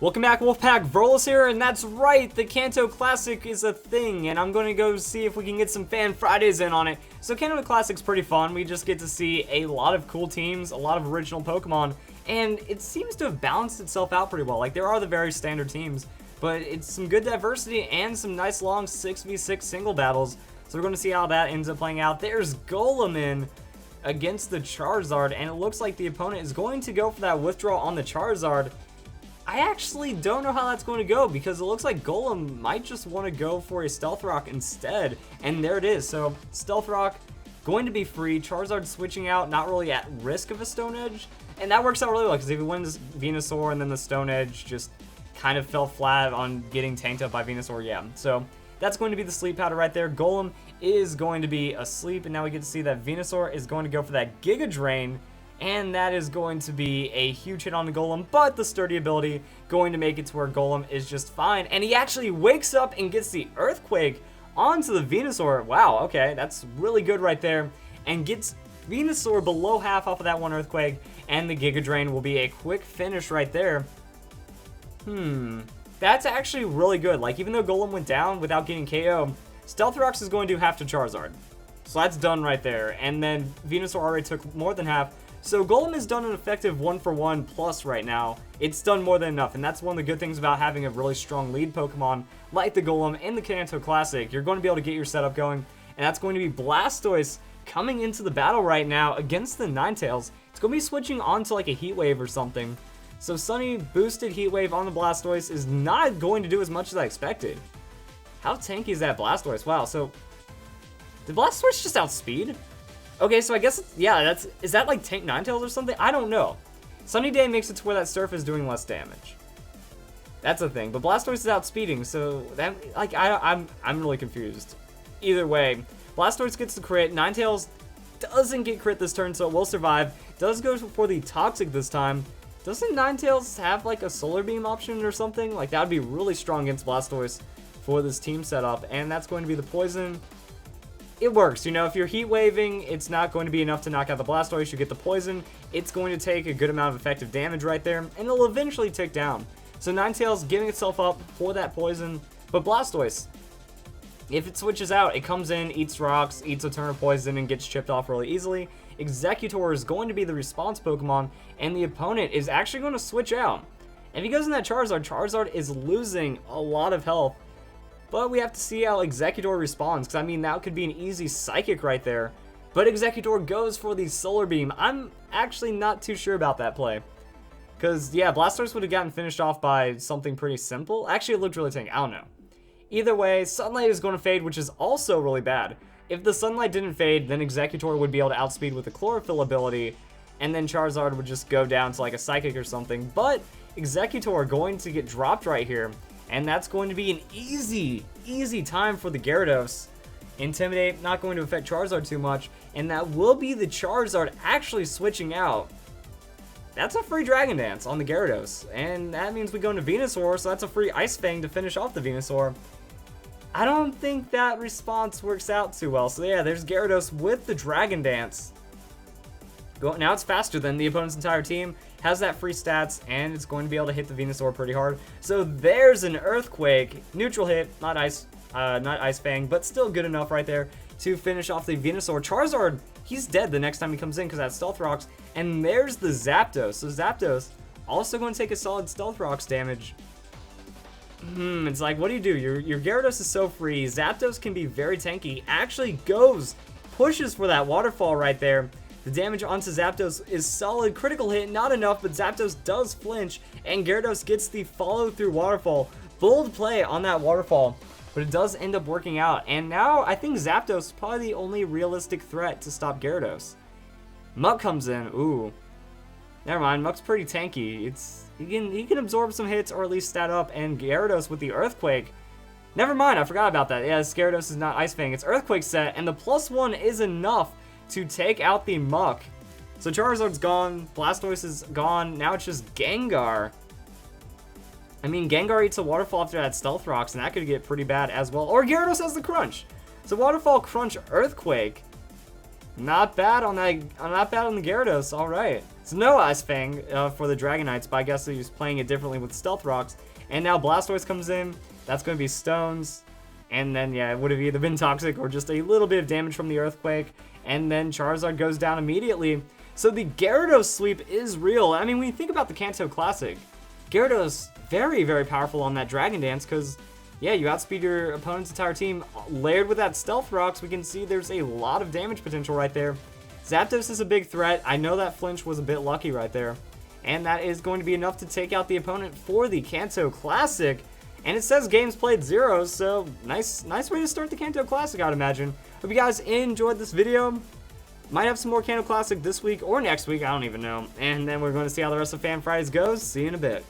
Welcome back, Wolfpack. Verlis here, and that's right, the Kanto Classic is a thing, and I'm going to go see if we can get some Fan Fridays in on it. So Kanto Classic's pretty fun. We just get to see a lot of cool teams, a lot of original Pokemon, and it seems to have balanced itself out pretty well. Like, there are the very standard teams, but it's some good diversity and some nice long 6v6 single battles. So we're going to see how that ends up playing out. There's Golem in against the Charizard, and it looks like the opponent is going to go for that withdrawal on the Charizard. I actually don't know how that's going to go because it looks like Golem might just want to go for a Stealth Rock instead. And there it is. So Stealth Rock going to be free. Charizard switching out, not really at risk of a Stone Edge. And that works out really well because if he wins Venusaur and then the Stone Edge just kind of fell flat on getting tanked up by Venusaur, yeah. So that's going to be the sleep powder right there. Golem is going to be asleep, and now we get to see that Venusaur is going to go for that Giga Drain. And that is going to be a huge hit on the Golem, but the sturdy ability going to make it to where Golem is just fine. And he actually wakes up and gets the Earthquake onto the Venusaur. Wow, okay, that's really good right there. And gets Venusaur below half off of that one Earthquake, and the Giga Drain will be a quick finish right there. That's actually really good. Like, even though Golem went down without getting KO, Stealth Rocks is going to do half to Charizard. So that's done right there. And then Venusaur already took more than half. So Golem has done an effective 1-for-1 plus right now. It's done more than enough, and that's one of the good things about having a really strong lead Pokemon like the Golem in the Kanto Classic. You're going to be able to get your setup going, and that's going to be Blastoise coming into the battle right now against the Ninetails. It's going to be switching onto like a Heat Wave or something. So Sunny boosted Heat Wave on the Blastoise is not going to do as much as I expected. How tanky is that Blastoise? Wow, so did Blastoise just outspeed? Okay, so I guess, yeah, is that like Tank Ninetails or something? I don't know. Sunny Day makes it to where that Surf is doing less damage. That's a thing, but Blastoise is outspeeding, so that, like, I'm really confused. Either way, Blastoise gets the crit, Ninetails doesn't get crit this turn, so it will survive. Does go for the Toxic this time. Doesn't Ninetails have like a Solar Beam option or something? Like, that would be really strong against Blastoise for this team setup, and that's going to be the Poison. It works, you know, if you're Heat Waving, it's not going to be enough to knock out the Blastoise. You get the Poison, it's going to take a good amount of effective damage right there, and it'll eventually tick down. So Ninetails giving itself up for that Poison, but Blastoise, if it switches out, it comes in, eats rocks, eats a turn of Poison, and gets chipped off really easily. Exeggutor is going to be the response Pokemon, and the opponent is actually going to switch out. If he goes in that Charizard, Charizard is losing a lot of health. But we have to see how Exeggutor responds, because I mean, that could be an easy Psychic right there. But Exeggutor goes for the Solar Beam. I'm actually not too sure about that play. Because, yeah, Blastoise would have gotten finished off by something pretty simple. Actually, it looked really tanky. I don't know. Either way, Sunlight is going to fade, which is also really bad. If the Sunlight didn't fade, then Exeggutor would be able to outspeed with the Chlorophyll ability, and then Charizard would just go down to like a Psychic or something. But Exeggutor going to get dropped right here. And that's going to be an easy time for the Gyarados. Intimidate, not going to affect Charizard too much. And that will be the Charizard actually switching out. That's a free Dragon Dance on the Gyarados. And that means we go into Venusaur, so that's a free Ice Fang to finish off the Venusaur. I don't think that response works out too well. So yeah, there's Gyarados with the Dragon Dance. Now it's faster than the opponent's entire team, has that free stats, and it's going to be able to hit the Venusaur pretty hard. So there's an Earthquake, neutral hit, not Ice Fang, but still good enough right there to finish off the Venusaur. Charizard, he's dead the next time he comes in because that's Stealth Rocks, and there's the Zapdos. So Zapdos also going to take a solid Stealth Rocks damage. It's like, what do? Your Gyarados is so free. Zapdos can be very tanky. Actually pushes for that waterfall right there. The damage onto Zapdos is solid. Critical hit, not enough, but Zapdos does flinch, and Gyarados gets the follow-through waterfall. Bold play on that waterfall, but it does end up working out. And now I think Zapdos is probably the only realistic threat to stop Gyarados. Muck comes in. Ooh. Never mind, Muck's pretty tanky. He can absorb some hits or at least stat up, and Gyarados with the Earthquake. Never mind, I forgot about that. Yeah, Gyarados is not Ice Fang, it's Earthquake set, and the +1 is enough to take out the Muck. So Charizard's gone, Blastoise is gone, now it's just Gengar. I mean, Gengar eats a Waterfall after that Stealth Rocks, and that could get pretty bad as well. Or Gyarados has the Crunch. So Waterfall, Crunch, Earthquake. Not bad on that. Not bad on the Gyarados. All right. So no Ice Fang for the Dragonites, but I guess he's playing it differently with Stealth Rocks. And now Blastoise comes in. That's going to be Stones. And then, yeah, it would have either been Toxic or just a little bit of damage from the Earthquake. And then Charizard goes down immediately. So the Gyarados sweep is real. I mean, when you think about the Kanto Classic, Gyarados very, very powerful on that Dragon Dance because, yeah, you outspeed your opponent's entire team. Layered with that Stealth Rocks, we can see there's a lot of damage potential right there. Zapdos is a big threat. I know that flinch was a bit lucky right there. And that is going to be enough to take out the opponent for the Kanto Classic. And it says games played 0, so nice way to start the Kanto Classic, I'd imagine. Hope you guys enjoyed this video. Might have some more Kanto Classic this week or next week, I don't even know. And then we're going to see how the rest of Fan Fridays goes. See you in a bit.